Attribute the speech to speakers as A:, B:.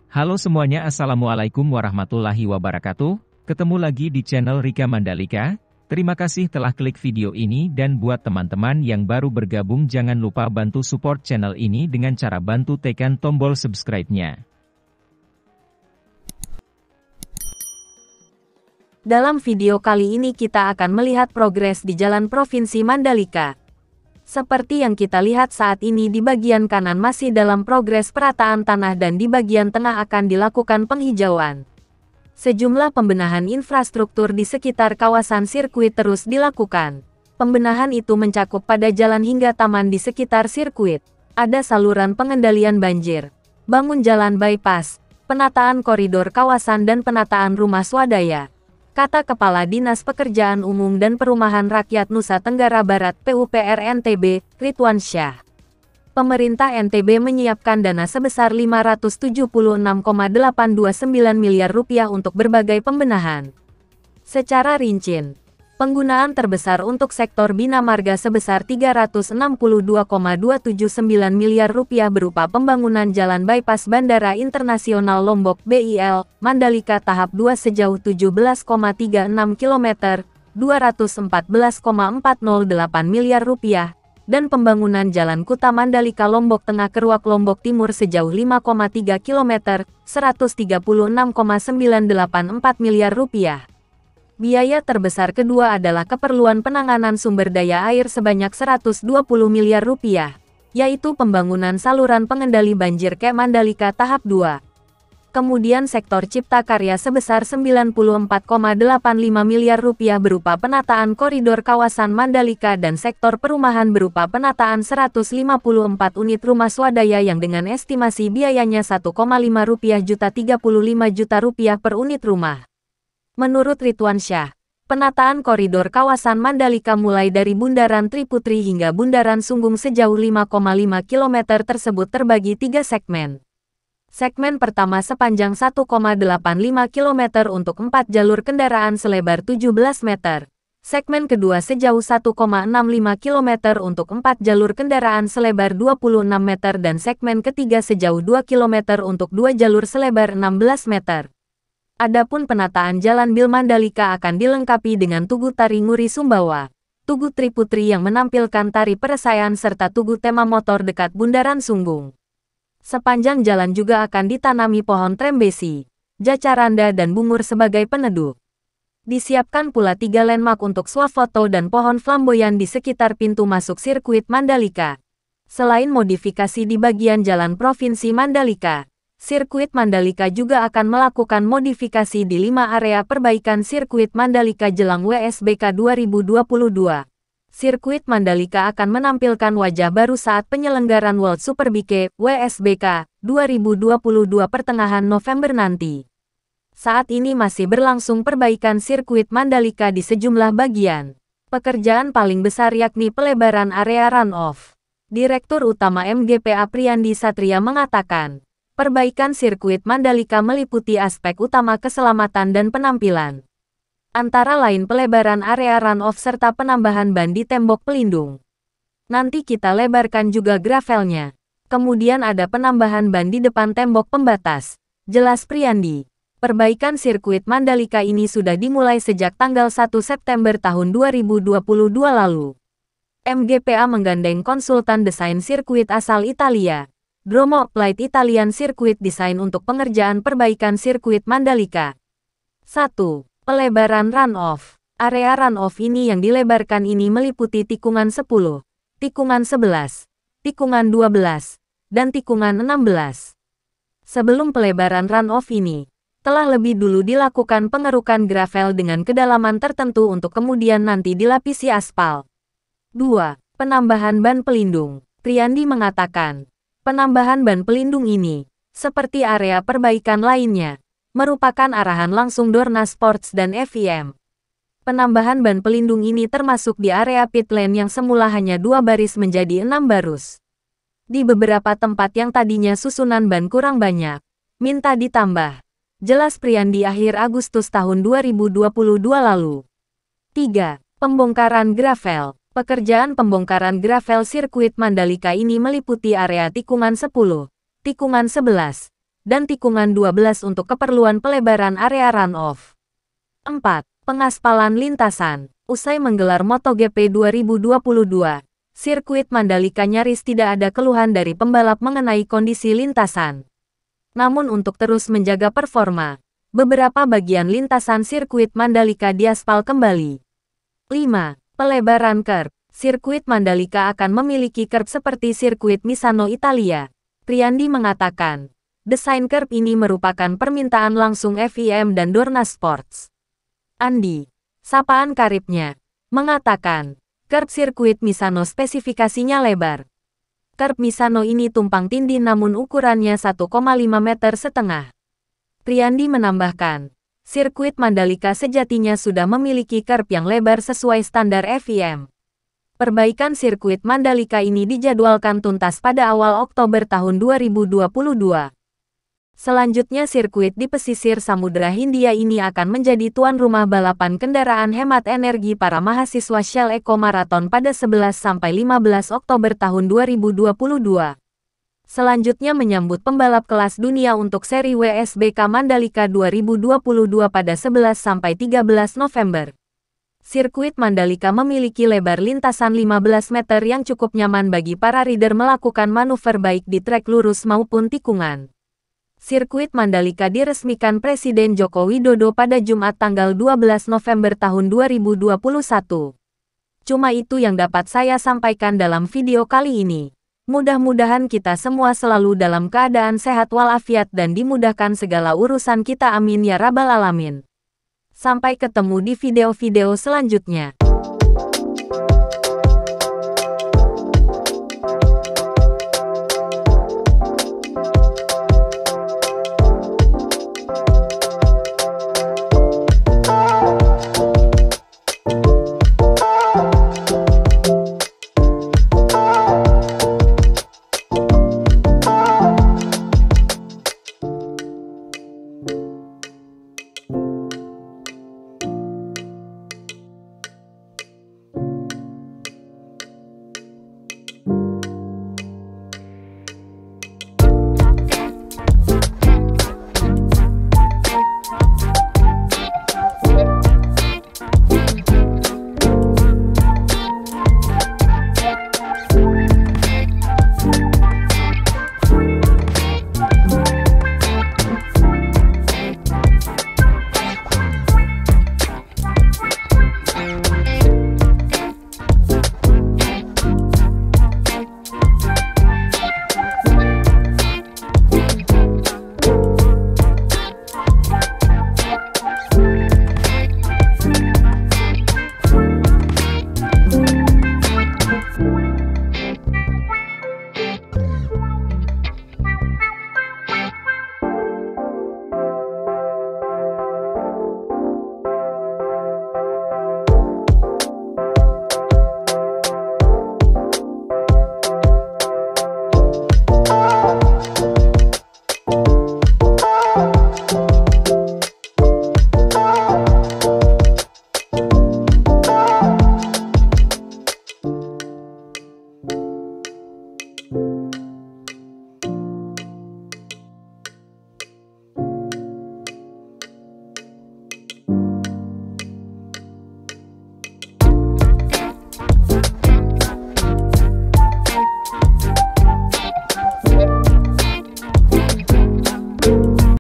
A: Halo semuanya, Assalamualaikum warahmatullahi wabarakatuh. Ketemu lagi di channel Rika Mandalika. Terima kasih telah klik video ini, dan buat teman-teman yang baru bergabung jangan lupa bantu support channel ini dengan cara bantu tekan tombol subscribe-nya.
B: Dalam video kali ini kita akan melihat progres di Jalan Provinsi Mandalika. Seperti yang kita lihat saat ini, di bagian kanan masih dalam progres perataan tanah dan di bagian tengah akan dilakukan penghijauan. Sejumlah pembenahan infrastruktur di sekitar kawasan sirkuit terus dilakukan. Pembenahan itu mencakup pada jalan hingga taman di sekitar sirkuit. Ada saluran pengendalian banjir, bangun jalan bypass, penataan koridor kawasan dan penataan rumah swadaya, kata Kepala Dinas Pekerjaan Umum dan Perumahan Rakyat Nusa Tenggara Barat PUPR NTB, Ridwan Syah. Pemerintah NTB menyiapkan dana sebesar Rp576,829 miliar untuk berbagai pembenahan. Secara rinci, penggunaan terbesar untuk sektor bina marga sebesar Rp362,279 miliar berupa pembangunan jalan bypass Bandara Internasional Lombok BIL, Mandalika tahap 2 sejauh 17,36 km, Rp214,408 miliar, dan pembangunan Jalan Kuta Mandalika Lombok Tengah Keruak Lombok Timur sejauh 5,3 km, Rp136,984 miliar. Biaya terbesar kedua adalah keperluan penanganan sumber daya air sebanyak Rp120 miliar, yaitu pembangunan saluran pengendali banjir KE Mandalika tahap 2. Kemudian sektor cipta karya sebesar Rp94,85 miliar berupa penataan koridor kawasan Mandalika dan sektor perumahan berupa penataan 154 unit rumah swadaya yang dengan estimasi biayanya Rp1,5 juta Rp35 juta per unit rumah. Menurut Ridwan Syah, penataan koridor kawasan Mandalika mulai dari Bundaran Triputri hingga Bundaran Sunggung sejauh 5,5 km tersebut terbagi 3 segmen. Segmen pertama sepanjang 1,85 km untuk 4 jalur kendaraan selebar 17 meter. Segmen kedua sejauh 1,65 km untuk 4 jalur kendaraan selebar 26 meter dan segmen ketiga sejauh 2 km untuk 2 jalur selebar 16 meter. Adapun penataan Jalan Bil Mandalika akan dilengkapi dengan tugu tari Nguri Sumbawa, tugu Triputri yang menampilkan tari peresaian serta tugu tema motor dekat Bundaran Sunggung. Sepanjang jalan juga akan ditanami pohon trembesi, jacaranda dan bungur sebagai peneduh. Disiapkan pula 3 landmark untuk swafoto dan pohon flamboyan di sekitar pintu masuk sirkuit Mandalika. Selain modifikasi di bagian Jalan Provinsi Mandalika, Sirkuit Mandalika juga akan melakukan modifikasi di 5 area perbaikan Sirkuit Mandalika jelang WSBK 2022. Sirkuit Mandalika akan menampilkan wajah baru saat penyelenggaran World Superbike WSBK 2022 pertengahan November nanti. Saat ini masih berlangsung perbaikan Sirkuit Mandalika di sejumlah bagian. Pekerjaan paling besar yakni pelebaran area run-off. Direktur Utama MGPA Priyandi Satria mengatakan, perbaikan sirkuit Mandalika meliputi aspek utama keselamatan dan penampilan. Antara lain pelebaran area run-off serta penambahan ban di tembok pelindung. Nanti kita lebarkan juga gravelnya. Kemudian ada penambahan ban di depan tembok pembatas, jelas Priyandi. Perbaikan sirkuit Mandalika ini sudah dimulai sejak tanggal 1 September tahun 2022 lalu. MGPA menggandeng konsultan desain sirkuit asal Italia, Dromo Applied Italian Circuit Design untuk pengerjaan perbaikan sirkuit Mandalika. 1. Pelebaran run-off. Area run-off ini yang dilebarkan ini meliputi tikungan 10, tikungan 11, tikungan 12, dan tikungan 16. Sebelum pelebaran run-off ini, telah lebih dulu dilakukan pengerukan gravel dengan kedalaman tertentu untuk kemudian nanti dilapisi aspal. 2. Penambahan ban pelindung. Priyandi mengatakan, penambahan ban pelindung ini, seperti area perbaikan lainnya, merupakan arahan langsung Dorna Sports dan FIM. Penambahan ban pelindung ini termasuk di area pit lane yang semula hanya 2 baris menjadi 6 baris. Di beberapa tempat yang tadinya susunan ban kurang banyak, minta ditambah. Jelas Priyandi akhir Agustus tahun 2022 lalu. 3. Pembongkaran gravel. Pekerjaan pembongkaran gravel sirkuit Mandalika ini meliputi area tikungan 10, tikungan 11, dan tikungan 12 untuk keperluan pelebaran area run-off. 4. Pengaspalan lintasan. Usai menggelar MotoGP 2022, sirkuit Mandalika nyaris tidak ada keluhan dari pembalap mengenai kondisi lintasan. Namun untuk terus menjaga performa, beberapa bagian lintasan sirkuit Mandalika diaspal kembali. 5. Pelebaran curb. Sirkuit Mandalika akan memiliki curb seperti sirkuit Misano Italia. Priyandi mengatakan, desain curb ini merupakan permintaan langsung FIM dan Dorna Sports. Andi, sapaan karibnya, mengatakan, curb sirkuit Misano spesifikasinya lebar. Curb Misano ini tumpang tindih namun ukurannya 1,5 meter setengah. Priyandi menambahkan, sirkuit Mandalika sejatinya sudah memiliki curb yang lebar sesuai standar FIM. Perbaikan sirkuit Mandalika ini dijadwalkan tuntas pada awal Oktober tahun 2022. Selanjutnya sirkuit di pesisir Samudra Hindia ini akan menjadi tuan rumah balapan kendaraan hemat energi para mahasiswa Shell Eco Marathon pada 11-15 Oktober tahun 2022. Selanjutnya menyambut pembalap kelas dunia untuk seri WSBK Mandalika 2022 pada 11-13 November. Sirkuit Mandalika memiliki lebar lintasan 15 meter yang cukup nyaman bagi para rider melakukan manuver baik di trek lurus maupun tikungan. Sirkuit Mandalika diresmikan Presiden Joko Widodo pada Jumat tanggal 12 November tahun 2021. Cuma itu yang dapat saya sampaikan dalam video kali ini. Mudah-mudahan kita semua selalu dalam keadaan sehat walafiat dan dimudahkan segala urusan kita, amin ya rabbal alamin. Sampai ketemu di video-video selanjutnya.